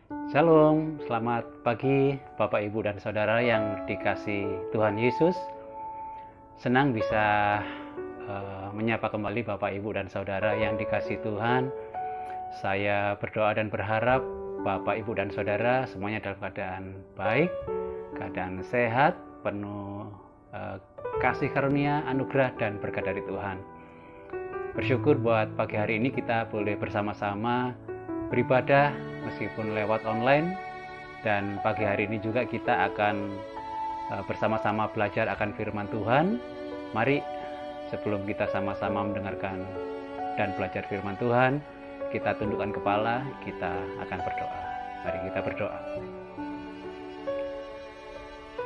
Shalom, selamat pagi Bapak, Ibu, dan Saudara yang dikasihi Tuhan Yesus. Senang bisa menyapa kembali Bapak, Ibu, dan Saudara yang dikasihi Tuhan. Saya berdoa dan berharap Bapak, Ibu, dan Saudara semuanya dalam keadaan baik, keadaan sehat, penuh kasih karunia, anugerah, dan berkat dari Tuhan. Bersyukur buat pagi hari ini kita boleh bersama-sama beribadah meskipun lewat online, dan pagi hari ini juga kita akan bersama-sama belajar akan firman Tuhan. Mari sebelum kita sama-sama mendengarkan dan belajar firman Tuhan, kita tundukkan kepala, kita akan berdoa. Mari kita berdoa.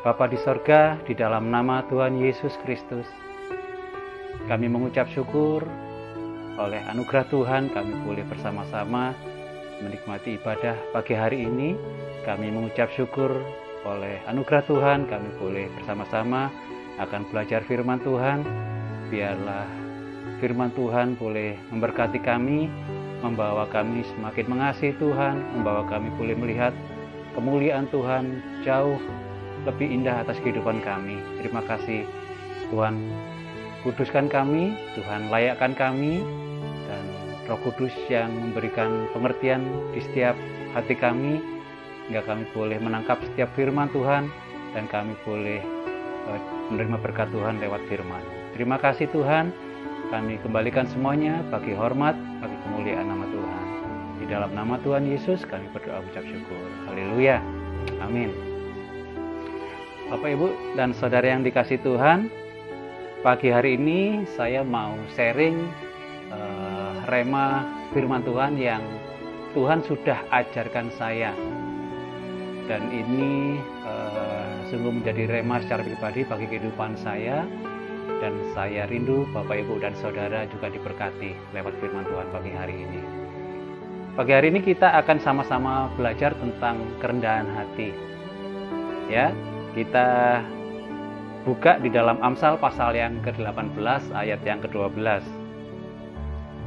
Bapa di sorga, di dalam nama Tuhan Yesus Kristus, kami mengucap syukur oleh anugerah Tuhan kami boleh bersama-sama menikmati ibadah pagi hari ini. Kami mengucap syukur oleh anugerah Tuhan kami boleh bersama-sama akan belajar firman Tuhan. Biarlah firman Tuhan boleh memberkati kami, membawa kami semakin mengasihi Tuhan, membawa kami boleh melihat kemuliaan Tuhan jauh lebih indah atas kehidupan kami. Terima kasih Tuhan, kuduskan kami, Tuhan layakkan kami, dan Roh Kudus yang memberikan pengertian di setiap hati kami, hingga kami boleh menangkap setiap firman Tuhan, dan kami boleh menerima berkat Tuhan lewat firman. Terima kasih Tuhan, kami kembalikan semuanya bagi hormat, bagi kemuliaan nama Tuhan. Di dalam nama Tuhan Yesus kami berdoa ucap syukur. Haleluya. Amin. Bapak, Ibu, dan Saudara yang dikasihi Tuhan, pagi hari ini saya mau sharing rema firman Tuhan yang Tuhan sudah ajarkan saya, dan ini sungguh menjadi rema secara pribadi bagi kehidupan saya, dan saya rindu Bapak, Ibu, dan Saudara juga diberkati lewat firman Tuhan pagi hari ini. Pagi hari ini kita akan sama-sama belajar tentang kerendahan hati. Ya, kita buka di dalam Amsal pasal yang ke-18 ayat yang ke-12.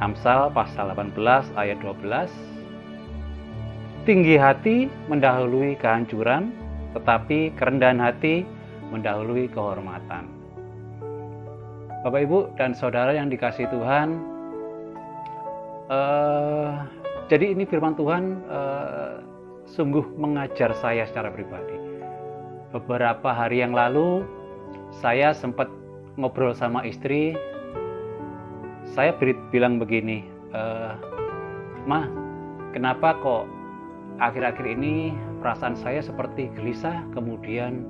Amsal pasal 18 ayat 12. Tinggi hati mendahului kehancuran, tetapi kerendahan hati mendahului kehormatan. Bapak, Ibu, dan Saudara yang dikasihi Tuhan, jadi ini firman Tuhan sungguh mengajar saya secara pribadi. Beberapa hari yang lalu saya sempat ngobrol sama istri. Saya bilang begini, Ma, kenapa kok akhir-akhir ini perasaan saya seperti gelisah, kemudian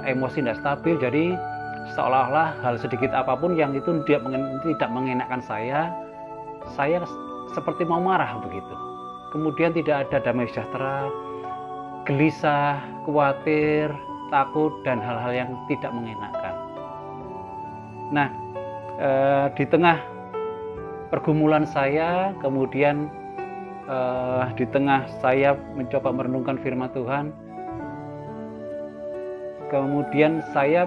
emosi tidak stabil, jadi seolah-olah hal sedikit apapun yang itu tidak mengenakkan saya seperti mau marah begitu. Kemudian tidak ada damai sejahtera, gelisah, khawatir, takut, dan hal-hal yang tidak mengenakan. Nah, di tengah pergumulan saya, kemudian di tengah saya mencoba merenungkan firman Tuhan, kemudian saya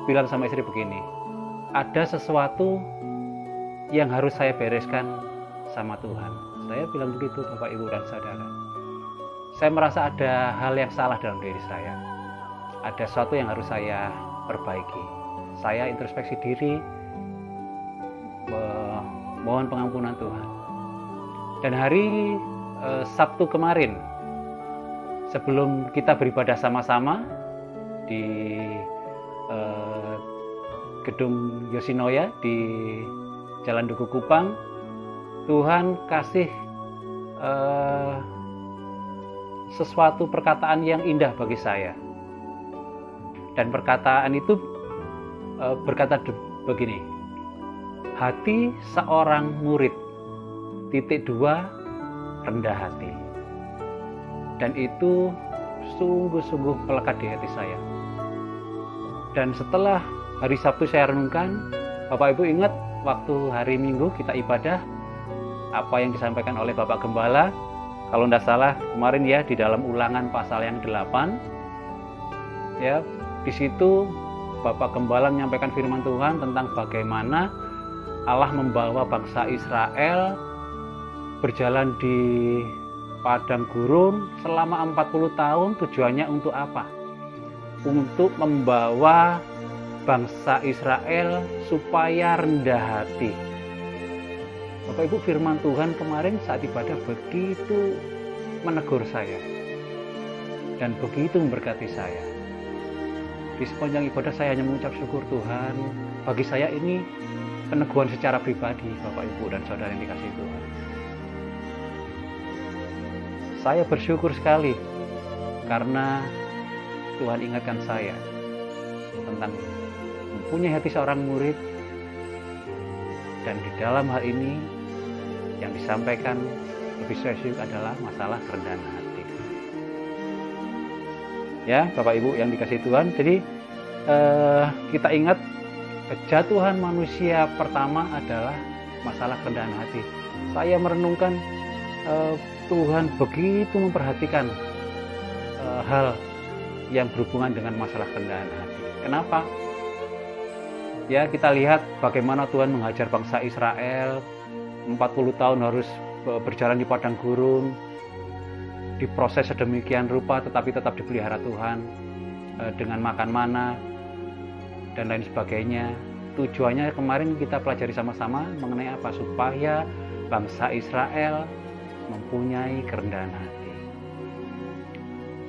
bilang sama istri begini, ada sesuatu yang harus saya bereskan sama Tuhan. Saya bilang begitu, Bapak, Ibu, dan Saudara. Saya merasa ada hal yang salah dalam diri saya. Ada sesuatu yang harus saya perbaiki. Saya introspeksi diri, mohon pengampunan Tuhan. Dan hari Sabtu kemarin, sebelum kita beribadah sama-sama di gedung Yoshinoya di Jalan Duku Kupang, Tuhan kasih sesuatu perkataan yang indah bagi saya. Dan perkataan itu berkata begini, hati seorang murid, rendah hati. Dan itu sungguh-sungguh melekat di hati saya. Dan setelah hari Sabtu saya renungkan, Bapak, Ibu, ingat waktu hari Minggu kita ibadah, apa yang disampaikan oleh Bapak Gembala, kalau tidak salah kemarin ya, di dalam Ulangan pasal yang 8, ya, di situ Bapak Gembala menyampaikan firman Tuhan tentang bagaimana Allah membawa bangsa Israel berjalan di padang gurun selama 40 tahun. Tujuannya untuk apa? Untuk membawa bangsa Israel supaya rendah hati. Bapak Ibu, firman Tuhan kemarin saat ibadah begitu menegur saya dan begitu memberkati saya. Di sepanjang ibadah saya hanya mengucap syukur Tuhan. Bagi saya ini peneguhan secara pribadi, Bapak Ibu dan Saudara yang dikasihi Tuhan. Saya bersyukur sekali karena Tuhan ingatkan saya tentang mempunyai hati seorang murid, dan di dalam hal ini yang disampaikan lebih spesifik adalah masalah kerendahan hati. Ya, Bapak Ibu yang dikasihi Tuhan, jadi kita ingat kejatuhan manusia pertama adalah masalah kerendahan hati. Saya merenungkan Tuhan begitu memperhatikan hal yang berhubungan dengan masalah kerendahan hati. Kenapa? Ya, kita lihat bagaimana Tuhan menghajar bangsa Israel 40 tahun harus berjalan di padang gurun, diproses sedemikian rupa tetapi tetap dipelihara Tuhan dengan makan mana dan lain sebagainya. Tujuannya kemarin kita pelajari sama-sama mengenai apa? Supaya bangsa Israel mempunyai kerendahan hati.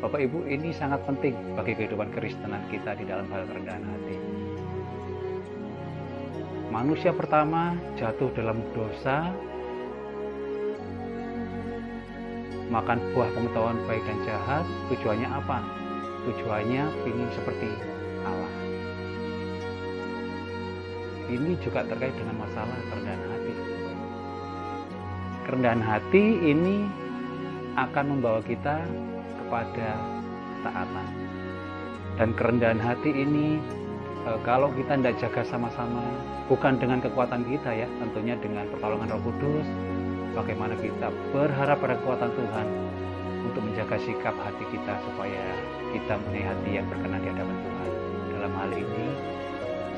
Bapak Ibu, ini sangat penting bagi kehidupan kekristenan kita di dalam hal kerendahan hati. Manusia pertama jatuh dalam dosa, makan buah pengetahuan baik dan jahat. Tujuannya apa? Tujuannya ingin seperti Allah. Ini juga terkait dengan masalah kerendahan hati. Kerendahan hati ini akan membawa kita kepada ketaatan. Dan kerendahan hati ini kalau kita tidak jaga sama-sama, bukan dengan kekuatan kita ya, tentunya dengan pertolongan Roh Kudus, bagaimana kita berharap pada kekuatan Tuhan untuk menjaga sikap hati kita supaya kita mempunyai hati yang berkenan di hadapan Tuhan. Dalam hal ini,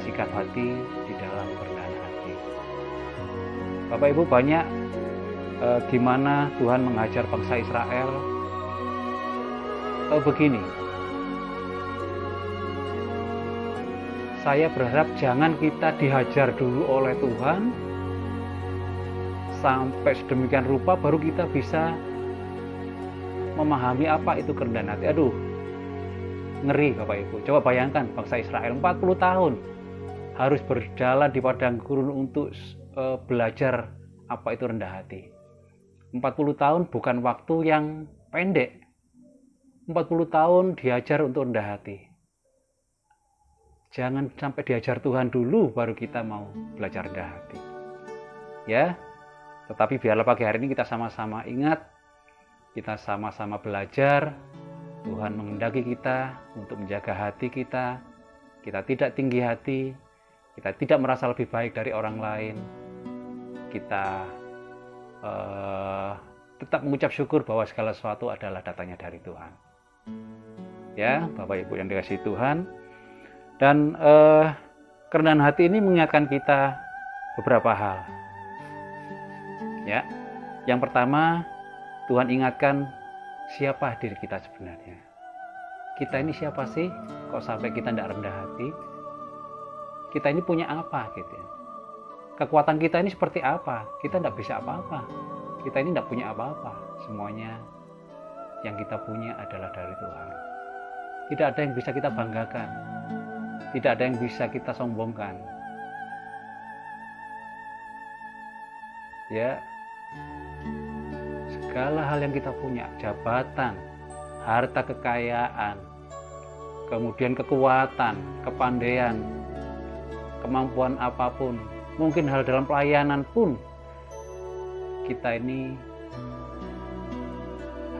sikap hati di dalam kerendahan hati. Bapak Ibu, banyak gimana Tuhan mengajar bangsa Israel. Begini, saya berharap jangan kita dihajar dulu oleh Tuhan sampai sedemikian rupa baru kita bisa memahami apa itu kerendahan hati. Aduh, ngeri Bapak Ibu. Coba bayangkan bangsa Israel 40 tahun harus berjalan di padang gurun untuk belajar apa itu rendah hati. 40 tahun bukan waktu yang pendek. 40 tahun diajar untuk rendah hati. Jangan sampai diajar Tuhan dulu baru kita mau belajar rendah hati. Ya, tetapi biarlah pagi hari ini kita sama-sama ingat, kita sama-sama belajar. Tuhan menghendaki kita untuk menjaga hati kita. Kita tidak tinggi hati, kita tidak merasa lebih baik dari orang lain. Kita tetap mengucap syukur bahwa segala sesuatu adalah datangnya dari Tuhan. Ya, Bapak Ibu yang dikasihi Tuhan. Dan kerendahan hati ini mengingatkan kita beberapa hal. Ya, yang pertama, Tuhan ingatkan siapa diri kita sebenarnya. Kita ini siapa sih? Kok sampai kita tidak rendah hati? Kita ini punya apa gitu ya? Kekuatan kita ini seperti apa? Kita tidak bisa apa-apa. Kita ini tidak punya apa-apa. Semuanya yang kita punya adalah dari Tuhan. Tidak ada yang bisa kita banggakan. Tidak ada yang bisa kita sombongkan. Ya, segala hal yang kita punya, jabatan, harta kekayaan, kemudian kekuatan, kepandaian, kemampuan apapun, mungkin hal dalam pelayanan pun, kita ini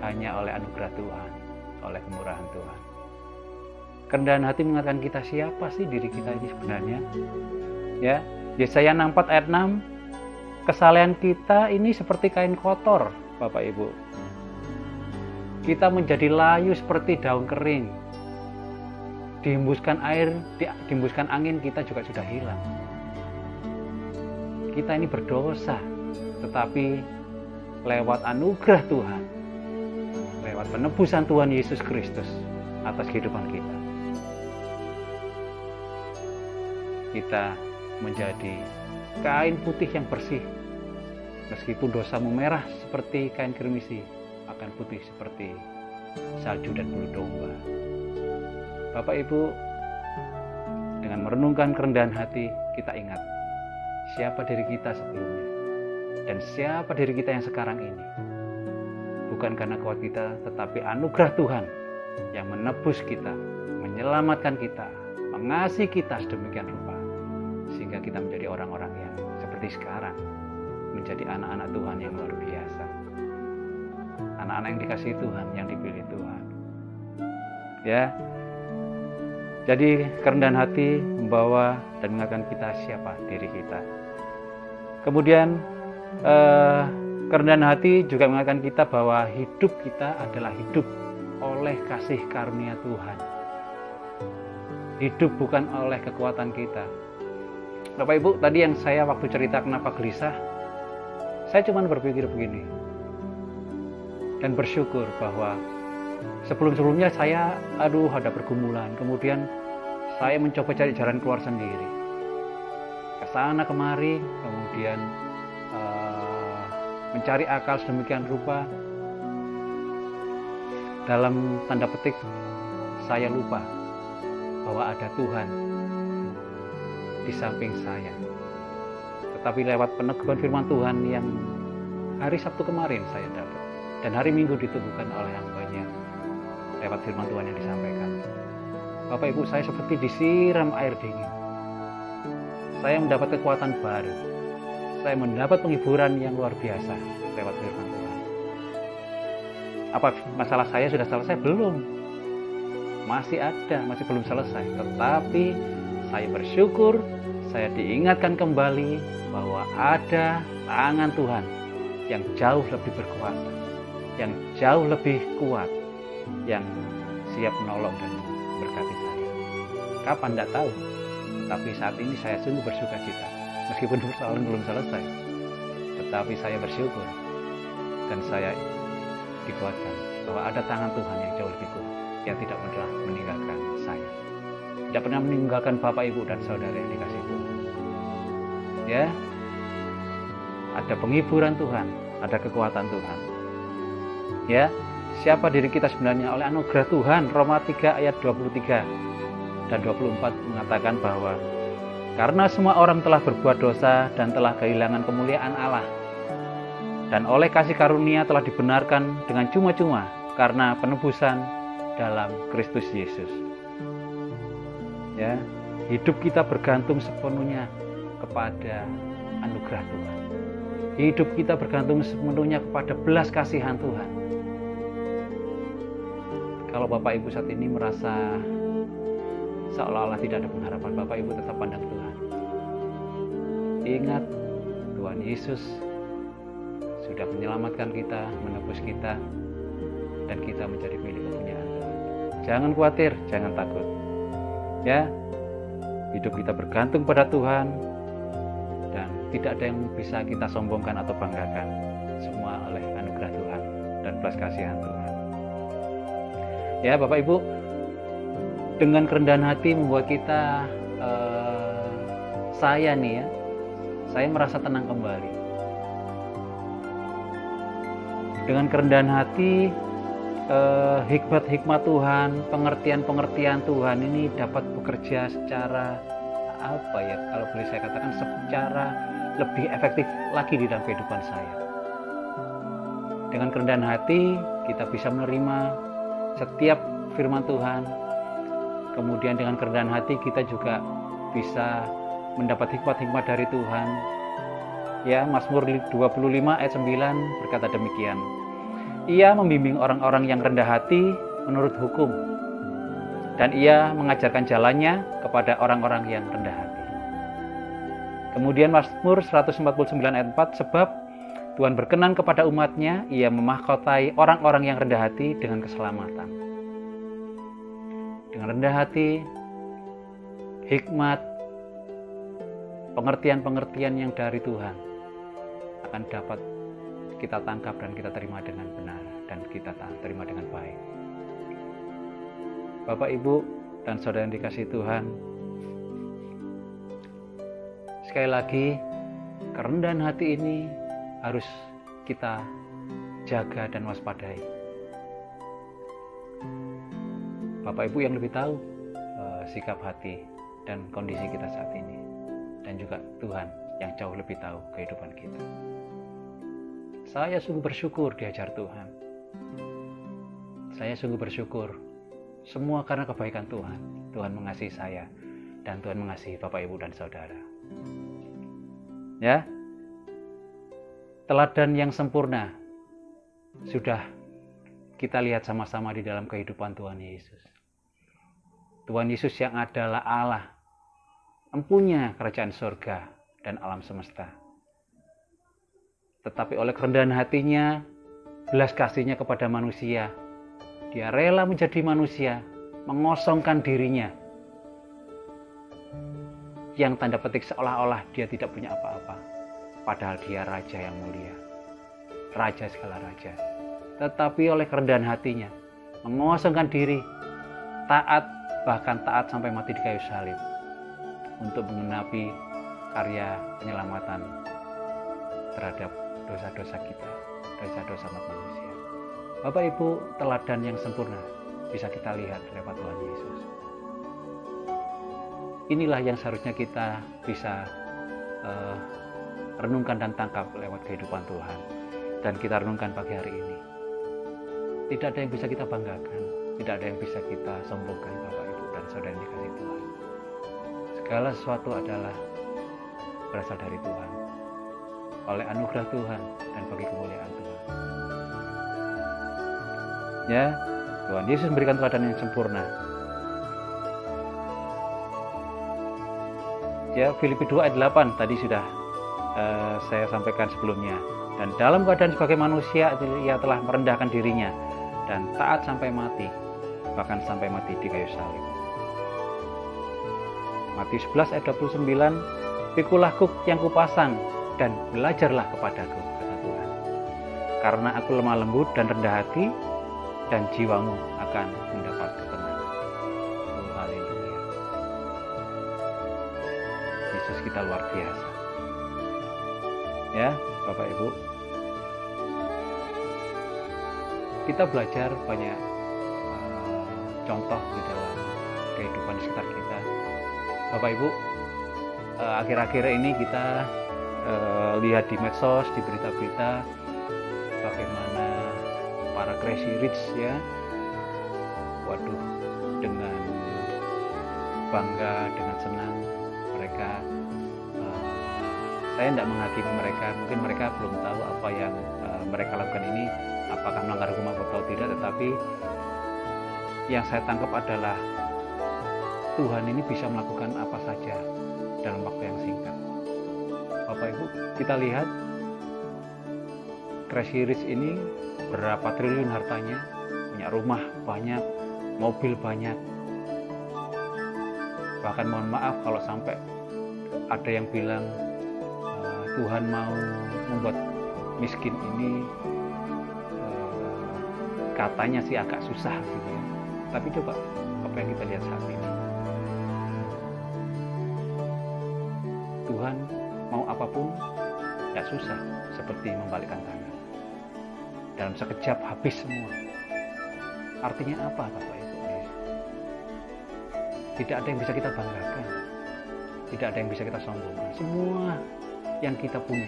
hanya oleh anugerah Tuhan, oleh kemurahan Tuhan. Kerendahan hati mengingatkan kita siapa sih diri kita ini sebenarnya. Ya, Yesaya 64 ayat 6, kesalehan kita ini seperti kain kotor, Bapak Ibu. Kita menjadi layu seperti daun kering. Dihembuskan air, dihembuskan angin, kita juga sudah hilang. Kita ini berdosa, tetapi lewat anugerah Tuhan, penebusan Tuhan Yesus Kristus atas kehidupan kita. Kita menjadi kain putih yang bersih. Meskipun dosamu merah seperti kain kirmisi, akan putih seperti salju dan bulu domba. Bapak Ibu, dengan merenungkan kerendahan hati, kita ingat siapa diri kita sebelumnya dan siapa diri kita yang sekarang ini. Bukan karena kuat kita, tetapi anugerah Tuhan yang menebus kita, menyelamatkan kita, mengasihi kita sedemikian rupa, sehingga kita menjadi orang-orang yang seperti sekarang, menjadi anak-anak Tuhan yang luar biasa, anak-anak yang dikasihi Tuhan, yang dipilih Tuhan. Ya, jadi kerendahan hati membawa dan mengingatkan kita siapa diri kita. Kemudian kerendahan hati juga mengingatkan kita bahwa hidup kita adalah hidup oleh kasih karunia Tuhan. Hidup bukan oleh kekuatan kita. Bapak Ibu, tadi yang saya waktu cerita kenapa gelisah, saya cuma berpikir begini dan bersyukur bahwa sebelum-sebelumnya saya ada pergumulan, kemudian saya mencoba cari jalan keluar sendiri, ke sana kemari, kemudian mencari akal sedemikian rupa. Dalam tanda petik saya lupa bahwa ada Tuhan di samping saya. Tetapi lewat peneguhan firman Tuhan yang hari Sabtu kemarin saya dapat, dan hari Minggu diteguhkan oleh hambanya lewat firman Tuhan yang disampaikan, Bapak Ibu, saya seperti disiram air dingin. Saya mendapat kekuatan baru. Saya mendapat penghiburan yang luar biasa lewat firman Tuhan. Apa masalah saya sudah selesai? Belum. Masih ada, masih belum selesai. Tetapi saya bersyukur, saya diingatkan kembali bahwa ada tangan Tuhan yang jauh lebih berkuasa, yang jauh lebih kuat, yang siap menolong dan berkati saya. Kapan tidak tahu, tapi saat ini saya sungguh bersuka cita. Meskipun persoalan belum selesai, tetapi saya bersyukur dan saya dikuatkan bahwa ada tangan Tuhan yang jauh lebih kuat, yang tidak pernah meninggalkan saya, tidak pernah meninggalkan Bapak, Ibu, dan saudara yang dikasih Tuhan. Ya, ada penghiburan Tuhan, ada kekuatan Tuhan. Ya, siapa diri kita sebenarnya oleh anugerah Tuhan. Roma 3 ayat 23 dan 24 mengatakan bahwa karena semua orang telah berbuat dosa dan telah kehilangan kemuliaan Allah, dan oleh kasih karunia telah dibenarkan dengan cuma-cuma karena penebusan dalam Kristus Yesus. Ya, hidup kita bergantung sepenuhnya kepada anugerah Tuhan. Hidup kita bergantung sepenuhnya kepada belas kasihan Tuhan. Kalau Bapak Ibu saat ini merasa seolah-olah tidak ada pengharapan, Bapak Ibu tetap pandang Tuhan. Ingat, Tuhan Yesus sudah menyelamatkan kita, menebus kita, dan kita menjadi milik kepunyaan Tuhan. Jangan khawatir, jangan takut. Ya, hidup kita bergantung pada Tuhan, dan tidak ada yang bisa kita sombongkan atau banggakan. Semua oleh anugerah Tuhan dan belas kasihan Tuhan. Ya, Bapak Ibu, dengan kerendahan hati membuat kita, saya merasa tenang kembali. Dengan kerendahan hati, hikmat-hikmat Tuhan, pengertian-pengertian Tuhan ini dapat bekerja secara kalau boleh saya katakan, secara lebih efektif lagi di dalam kehidupan saya. Dengan kerendahan hati kita bisa menerima setiap firman Tuhan. Kemudian dengan kerendahan hati kita juga bisa mendapat hikmat-hikmat dari Tuhan. Ya, Mazmur 25 ayat 9 berkata demikian. Ia membimbing orang-orang yang rendah hati menurut hukum, dan ia mengajarkan jalannya kepada orang-orang yang rendah hati. Kemudian Mazmur 149 ayat 4, sebab Tuhan berkenan kepada umatnya, ia memahkotai orang-orang yang rendah hati dengan keselamatan. Dengan rendah hati, hikmat, pengertian-pengertian yang dari Tuhan akan dapat kita tangkap dan kita terima dengan benar dan kita terima dengan baik. Bapak, Ibu, dan saudara yang dikasihi Tuhan, sekali lagi, kerendahan hati ini harus kita jaga dan waspadai. Bapak Ibu yang lebih tahu sikap hati dan kondisi kita saat ini, dan juga Tuhan yang jauh lebih tahu kehidupan kita. Saya sungguh bersyukur diajar Tuhan. Saya sungguh bersyukur semua karena kebaikan Tuhan. Tuhan mengasihi saya dan Tuhan mengasihi Bapak, Ibu, dan saudara. Ya, teladan yang sempurna sudah kita lihat sama-sama di dalam kehidupan Tuhan Yesus. Tuhan Yesus yang adalah Allah, empunya kerajaan surga dan alam semesta. Tetapi oleh kerendahan hatinya, belas kasihnya kepada manusia, dia rela menjadi manusia, mengosongkan dirinya, yang tanda petik seolah-olah dia tidak punya apa-apa, padahal dia raja yang mulia, raja segala raja. Tetapi oleh kerendahan hatinya, mengosongkan diri, taat, bahkan taat sampai mati di kayu salib untuk menggenapi karya penyelamatan terhadap dosa-dosa kita, dosa-dosa umat manusia. Bapak, Ibu, teladan yang sempurna bisa kita lihat lewat Tuhan Yesus. Inilah yang seharusnya kita bisa renungkan dan tangkap lewat kehidupan Tuhan, dan kita renungkan pagi hari ini. Tidak ada yang bisa kita banggakan, tidak ada yang bisa kita sombongkan, Bapak, Ibu, dan saudara yang dikasihi Tuhan. Segala sesuatu adalah berasal dari Tuhan, oleh anugerah Tuhan dan bagi kemuliaan Tuhan. Ya, Tuhan Yesus memberikan teladan yang sempurna. Ya, Filipi 2 ayat 8 tadi sudah saya sampaikan sebelumnya. Dan dalam keadaan sebagai manusia, ia telah merendahkan dirinya dan taat sampai mati, bahkan sampai mati di kayu salib. Matius 11 ayat 29, "Pikulah kuk yang kupasang dan belajarlah kepadaku," kata Tuhan. "Karena aku lemah lembut dan rendah hati, dan jiwamu akan mendapat ketenangan." Oh, haleluya. Yesus kita luar biasa. Ya, Bapak, Ibu, kita belajar banyak contoh di dalam kehidupan sekitar kita. Bapak, Ibu, akhir-akhir ini kita lihat di medsos, di berita-berita, bagaimana para crazy rich, ya, waduh, dengan bangga, dengan senang mereka, saya tidak menghakimi mereka, mungkin mereka belum tahu apa yang mereka lakukan ini apakah melanggar hukum atau tidak, tetapi yang saya tangkap adalah Tuhan ini bisa melakukan apa saja dalam waktu yang singkat. Bapak, Ibu, kita lihat crazy rich ini berapa triliun hartanya, punya rumah banyak, mobil banyak. Bahkan mohon maaf kalau sampai ada yang bilang Tuhan mau membuat miskin ini katanya sih agak susah gitu ya. Tapi coba apa yang kita lihat saat ini, Tuhan mau apapun tidak susah, seperti membalikkan tangan. Dalam sekejap habis semua. Artinya apa, Bapak, Ibu? Tidak ada yang bisa kita banggakan, tidak ada yang bisa kita sombongkan. Semua yang kita punya,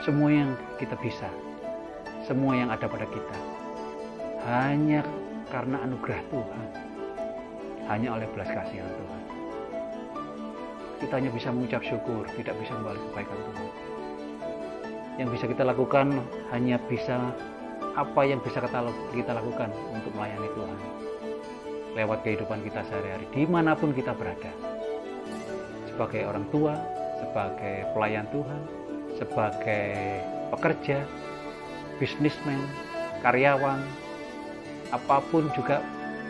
semua yang kita bisa, semua yang ada pada kita, hanya karena anugerah Tuhan, hanya oleh belas kasihan Tuhan. Kita hanya bisa mengucap syukur, tidak bisa membalik kebaikan Tuhan. Yang bisa kita lakukan hanya bisa apa yang bisa kita lakukan untuk melayani Tuhan lewat kehidupan kita sehari-hari, dimanapun kita berada, sebagai orang tua, sebagai pelayan Tuhan, sebagai pekerja, bisnismen, karyawan, apapun juga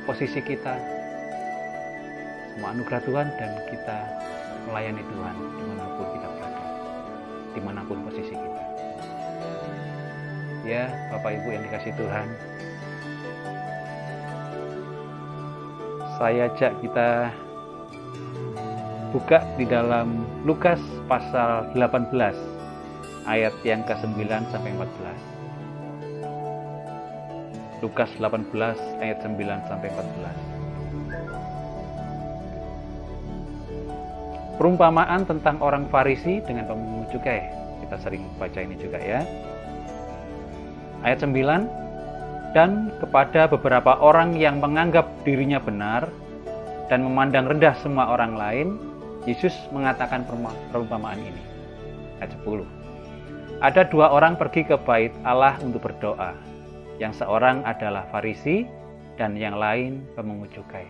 posisi kita, semua anugerah Tuhan, dan kita melayani Tuhan dimanapun kita berada, dimanapun posisi kita. Ya, Bapak Ibu yang dikasihi Tuhan, saya ajak kita buka di dalam Lukas pasal 18 ayat yang ke-9 sampai 14. Lukas 18 ayat 9 sampai 14. Perumpamaan tentang orang Farisi dengan pemungut cukai. Kita sering baca ini juga ya. Ayat 9, dan kepada beberapa orang yang menganggap dirinya benar dan memandang rendah semua orang lain, Yesus mengatakan perumpamaan ini. Ayat 10. Ada dua orang pergi ke bait Allah untuk berdoa. Yang seorang adalah Farisi dan yang lain pemungut cukai.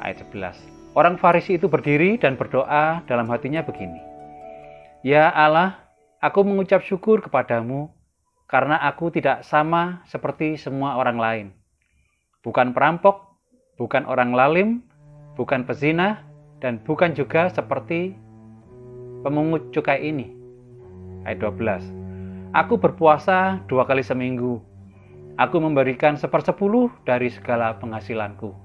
Ayat 11. Orang Farisi itu berdiri dan berdoa dalam hatinya begini. Ya Allah, aku mengucap syukur kepadamu karena aku tidak sama seperti semua orang lain. Bukan perampok, bukan orang lalim, bukan pezina, dan bukan juga seperti pemungut cukai ini. Ayat 12. Aku berpuasa 2 kali seminggu. Aku memberikan 1/10 dari segala penghasilanku.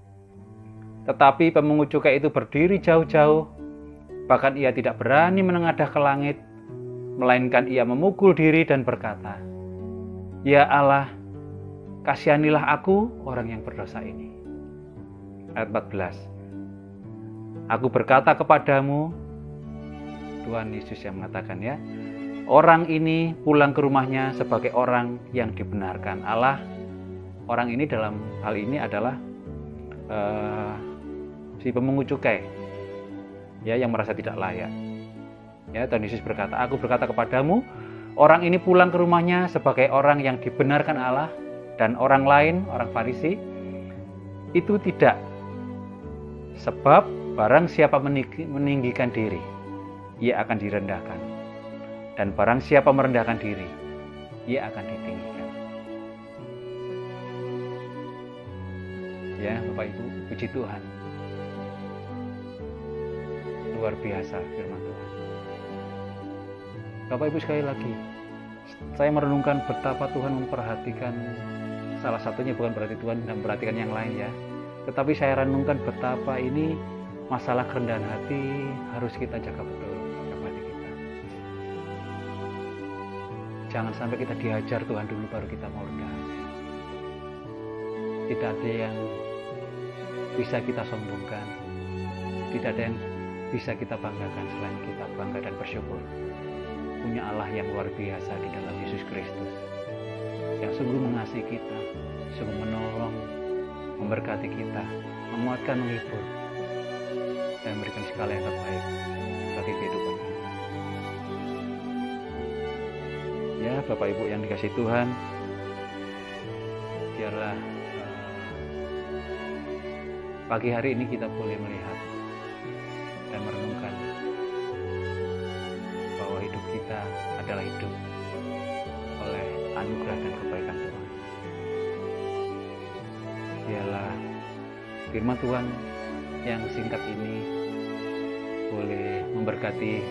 Tetapi pemungut cukai itu berdiri jauh-jauh. Bahkan ia tidak berani menengadah ke langit, melainkan ia memukul diri dan berkata, Ya Allah, kasihanilah aku orang yang berdosa ini. Ayat 14. Aku berkata kepadamu, Tuhan Yesus yang mengatakan ya, orang ini pulang ke rumahnya sebagai orang yang dibenarkan Allah. Orang ini dalam hal ini adalah si pemungut cukai, ya, yang merasa tidak layak. Ya, Tuhan Yesus berkata, aku berkata kepadamu, orang ini pulang ke rumahnya sebagai orang yang dibenarkan Allah, dan orang lain, orang Farisi, itu tidak. Sebab barang siapa meninggikan diri, ia akan direndahkan. Dan barang siapa merendahkan diri, ia akan ditinggikan. Ya, Bapak Ibu, puji Tuhan. Luar biasa firman Tuhan. Bapak Ibu, sekali lagi, saya merenungkan betapa Tuhan memperhatikan, salah satunya bukan berarti Tuhan dan memperhatikan yang lain ya, tetapi saya renungkan betapa ini masalah kerendahan hati harus kita jaga betul kepada kita. Jangan sampai kita dihajar Tuhan dulu baru kita mau rendah hati. Tidak ada yang bisa kita sombongkan, tidak ada yang bisa kita banggakan selain kita bangga dan bersyukur punya Allah yang luar biasa di dalam Yesus Kristus, yang sungguh mengasihi kita, sungguh menolong, memberkati kita, menguatkan, menghibur, dan memberikan segala yang terbaik bagi kehidupan kita. Ya, Bapak Ibu yang dikasihi Tuhan, biarlah pagi hari ini kita boleh melihat dan merenungkan bahwa hidup kita adalah hidup oleh anugerah dan kebaikan Tuhan. Biarlah firman Tuhan yang singkat ini boleh memberkati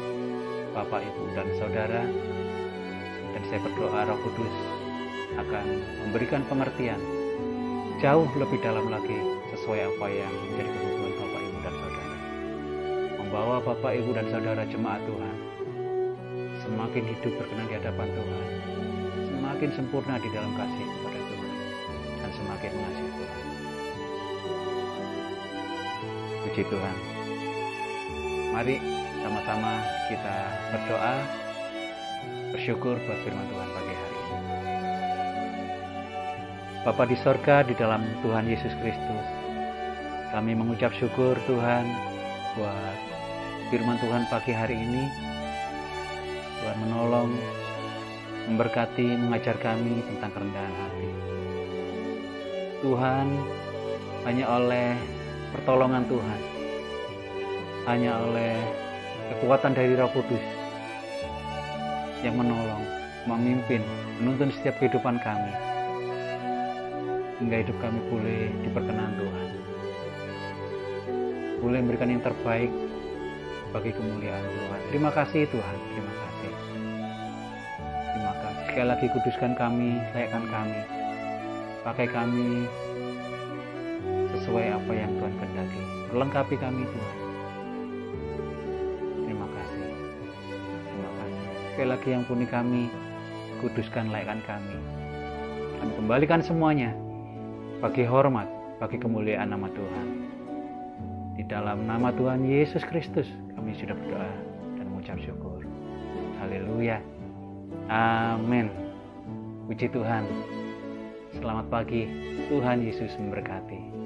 Bapak, Ibu, dan Saudara, dan saya berdoa Roh Kudus akan memberikan pengertian jauh lebih dalam lagi sesuai apa yang menjadi kebutuhan Bapak, Ibu, dan Saudara. Membawa Bapak, Ibu, dan Saudara jemaat Tuhan semakin hidup berkenan di hadapan Tuhan, semakin sempurna di dalam kasih kepada Tuhan, dan semakin mengasihi Tuhan. Puji Tuhan. Mari sama-sama kita berdoa, bersyukur buat firman Tuhan pagi hari ini. Bapa di sorga, di dalam Tuhan Yesus Kristus, kami mengucap syukur Tuhan buat firman Tuhan pagi hari ini. Tuhan menolong, memberkati, mengajar kami tentang kerendahan hati. Tuhan, hanya oleh pertolongan Tuhan, hanya oleh kekuatan dari Roh Kudus yang menolong, memimpin, menuntun setiap kehidupan kami, hingga hidup kami boleh diperkenan Tuhan, boleh memberikan yang terbaik bagi kemuliaan Tuhan. Terima kasih Tuhan, terima kasih. Terima Sekali lagi kuduskan kami, layakkan kami. Pakai kami sesuai apa yang Tuhan kehendaki. Perlengkapi kami Tuhan. Terima kasih. Terima kasih. Sekali lagi ampuni kami, kuduskan, layakkan kami. Kami kembalikan semuanya bagi hormat, bagi kemuliaan nama Tuhan. Di dalam nama Tuhan Yesus Kristus kami sudah berdoa dan mengucap syukur. Haleluya. Amin. Puji Tuhan. Selamat pagi. Tuhan Yesus memberkati.